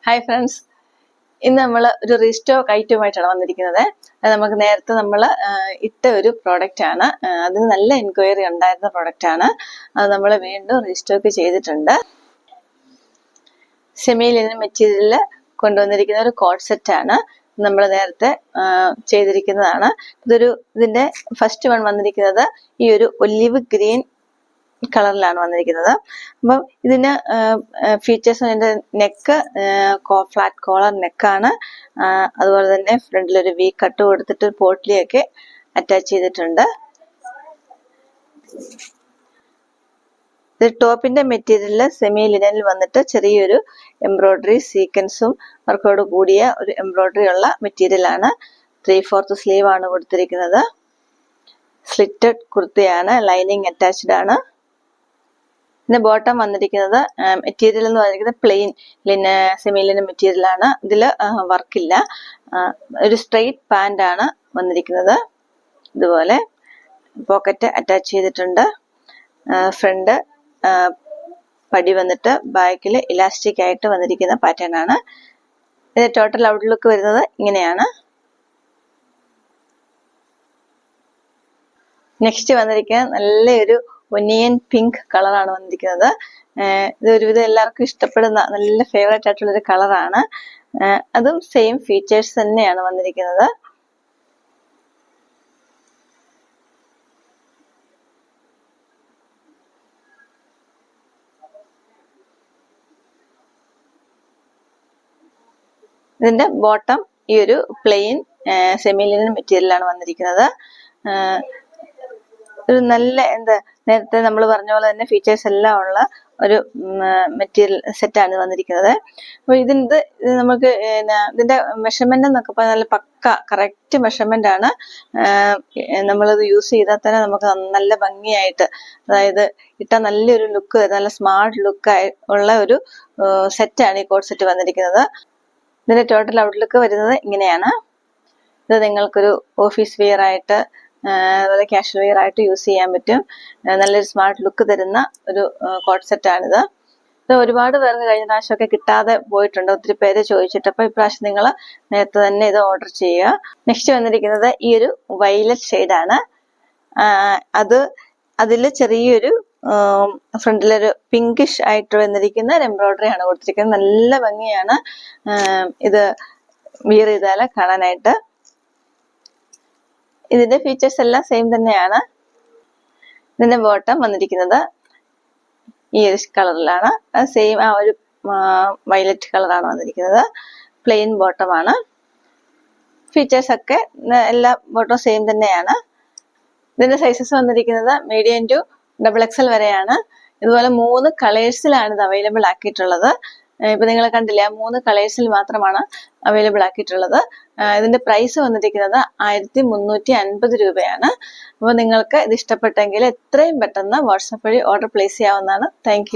Hi friends, ഇന്ന് നമ്മൾ ഒരു റീസ്റ്റോക്ക് ഐറ്റമായിട്ടാണ് വന്നിരിക്കുന്നത്. അത് നമുക്ക് നേരത്തെ നമ്മൾ ഇട്ട ഒരു പ്രോഡക്റ്റ് ആണ്. അതിന് നല്ല എൻക്വയറി ഉണ്ടായിരുന്ന പ്രോഡക്റ്റ് ആണ്. അത് നമ്മൾ വീണ്ടും റീസ്റ്റോക്ക് ചെയ്തിട്ടുണ്ട്. സെമി ലിനൻ മെറ്റീരിയലിൽ കൊണ്ടുവന്നിരിക്കുന്ന ഒരു കോട്ട് സെറ്റ് ആണ്. നമ്മൾ നേരത്തെ ചെയ്തിരിക്കുന്നതാണ്. ഇതിന്റെ ഫസ്റ്റ് വൺ വന്നിരിക്കുന്നത് ഈ ഒരു ഒലിവ് ഗ്രീൻ കളറിലാണ് വന്നിരിക്കുന്നത്. അപ്പം ഇതിന് ഫീച്ചേഴ്സ്, അതിന്റെ നെക്ക് ഫ്ലാറ്റ് കോളർ നെക്കാണ്. അതുപോലെ തന്നെ ഫ്രണ്ടിൽ ഒരു വി കട്ട് കൊടുത്തിട്ട് പോട്ട്ലിയൊക്കെ അറ്റാച്ച് ചെയ്തിട്ടുണ്ട്. ഇത് ടോപ്പിന്റെ മെറ്റീരിയൽ സെമി ലിനനിൽ വന്നിട്ട് ചെറിയൊരു എംബ്രോയിഡറി സീക്വൻസും വർക്കോട് കൂടിയ ഒരു എംബ്രോയിഡറി ഉള്ള മെറ്റീരിയൽ ആണ്. 3/4 സ്ലീവ് ആണ് കൊടുത്തിരിക്കുന്നത്. സ്ലിറ്റഡ് കുർത്തിയാണ്, ലൈനിങ് അറ്റാച്ച്ഡ് ആണ്. ഇതിന്റെ ബോട്ടം വന്നിരിക്കുന്നത് മെറ്റീരിയൽ എന്ന് പറഞ്ഞിരിക്കുന്നത് പ്ലെയിൻ സെമി ലിനൻ മെറ്റീരിയൽ ആണ്. ഇതിൽ വർക്കില്ല. ഒരു സ്ട്രെയിറ്റ് പാന്റ് ആണ് വന്നിരിക്കുന്നത്. ഇതുപോലെ പോക്കറ്റ് അറ്റാച്ച് ചെയ്തിട്ടുണ്ട്. ഫ്രണ്ട് പടി വന്നിട്ട് ബാക്കിൽ ഇലാസ്റ്റിക് ആയിട്ട് വന്നിരിക്കുന്ന പാറ്റേൺ ആണ്. ഇതിന്റെ ടോട്ടൽ ഔട്ട്ലുക്ക് വരുന്നത് ഇങ്ങനെയാണ്. നെക്സ്റ്റ് വന്നിരിക്കുന്നത് നല്ലൊരു ഒനിയൻ പിങ്ക് കളറാണ് വന്നിരിക്കുന്നത്. ഇത് ഒരുവിധം എല്ലാവർക്കും ഇഷ്ടപ്പെടുന്ന നല്ല ഫേവറേറ്റ് ആയിട്ടുള്ള ഒരു കളറാണ്. അതും സെയിം ഫീച്ചേഴ്സ് തന്നെയാണ് വന്നിരിക്കുന്നത്. ഇതിന്റെ ബോട്ടം ഈ ഒരു പ്ലെയിൻ സെമി ലിനൻ മെറ്റീരിയലാണ് വന്നിരിക്കുന്നത്. ഒരു നല്ല നേരത്തെ നമ്മൾ പറഞ്ഞ പോലെ തന്നെ ഫീച്ചേഴ്സ് എല്ലാം ഉള്ള ഒരു മെറ്റീരിയൽ സെറ്റാണ് വന്നിരിക്കുന്നത്. അപ്പോൾ നമുക്ക് ഇതിന്റെ മെഷർമെന്റ് എന്നൊക്കെ പറഞ്ഞാൽ നല്ല പക്ക കറക്റ്റ് മെഷർമെന്റ് ആണ്. നമ്മളത് യൂസ് ചെയ്താൽ തന്നെ നമുക്ക് നല്ല ഭംഗിയായിട്ട്, അതായത് ഇട്ട നല്ലൊരു ലുക്ക്, നല്ല സ്മാർട്ട് ലുക്ക് ഉള്ള ഒരു സെറ്റാണ് ഈ കോട്ട് സെറ്റ് വന്നിരിക്കുന്നത്. ഇതിന്റെ ടോട്ടൽ ഔട്ട്ലുക്ക് വരുന്നത് ഇങ്ങനെയാണ്. ഇത് നിങ്ങൾക്കൊരു ഓഫീസ് വെയർ ആയിട്ട്, അതുപോലെ കാഷ്വൽ വെയർ ആയിട്ട് യൂസ് ചെയ്യാൻ പറ്റും. നല്ലൊരു സ്മാർട്ട് ലുക്ക് തരുന്ന ഒരു കോട്ട് സെറ്റാണിത്. ഇത് ഒരുപാട് പേർക്ക് കഴിഞ്ഞ പ്രാവശ്യമൊക്കെ കിട്ടാതെ പോയിട്ടുണ്ട്. ഒത്തിരി പേര് ചോദിച്ചിട്ട്. അപ്പോൾ ഇപ്രാവശ്യം നിങ്ങൾ നേരത്തെ തന്നെ ഇത് ഓർഡർ ചെയ്യുക. നെക്സ്റ്റ് വന്നിരിക്കുന്നത് ഈ ഒരു വയലറ്റ് ഷെയ്ഡാണ്. അതിൽ ചെറിയൊരു ഫ്രണ്ടിലൊരു പിങ്കിഷ് ആയിട്ട് വന്നിരിക്കുന്ന ഒരു എംബ്രോയിഡറി ആണ് കൊടുത്തിരിക്കുന്നത്. നല്ല ഭംഗിയാണ് ഇത് വിയർ ചെയ്താൽ കാണാനായിട്ട്. ഇതിന്റെ ഫീച്ചേഴ്സ് എല്ലാം സെയിം തന്നെയാണ്. ഇതിന്റെ ബോട്ടം വന്നിരിക്കുന്നത് ഈ ഒരു കളറിലാണ്. സെയിം ആ ഒരു വയലറ്റ് കളറാണ് വന്നിരിക്കുന്നത്. പ്ലെയിൻ ബോട്ടമാണ്. ഫീച്ചേഴ്സ് ഒക്കെ എല്ലാ ബോട്ടം സെയിം തന്നെയാണ്. ഇതിന്റെ സൈസസ് വന്നിരിക്കുന്നത് മീഡിയം ടു XXL വരെയാണ്. ഇതുപോലെ 3 കളേഴ്സിലാണ് ഇത് അവൈലബിൾ ആക്കിയിട്ടുള്ളത്. ഇപ്പൊ നിങ്ങൾ കണ്ടില്ലേ, 3 കളേഴ്സിൽ മാത്രമാണ് അവൈലബിൾ ആക്കിയിട്ടുള്ളത്. ഇതിന്റെ പ്രൈസ് വന്നിരിക്കുന്നത് 1350 രൂപയാണ്. അപ്പോൾ നിങ്ങൾക്ക് ഇത് ഇഷ്ടപ്പെട്ടെങ്കിൽ എത്രയും പെട്ടെന്ന് വാട്സാപ്പ് വഴി ഓർഡർ പ്ലേസ് ചെയ്യാവുന്നതാണ്. താങ്ക്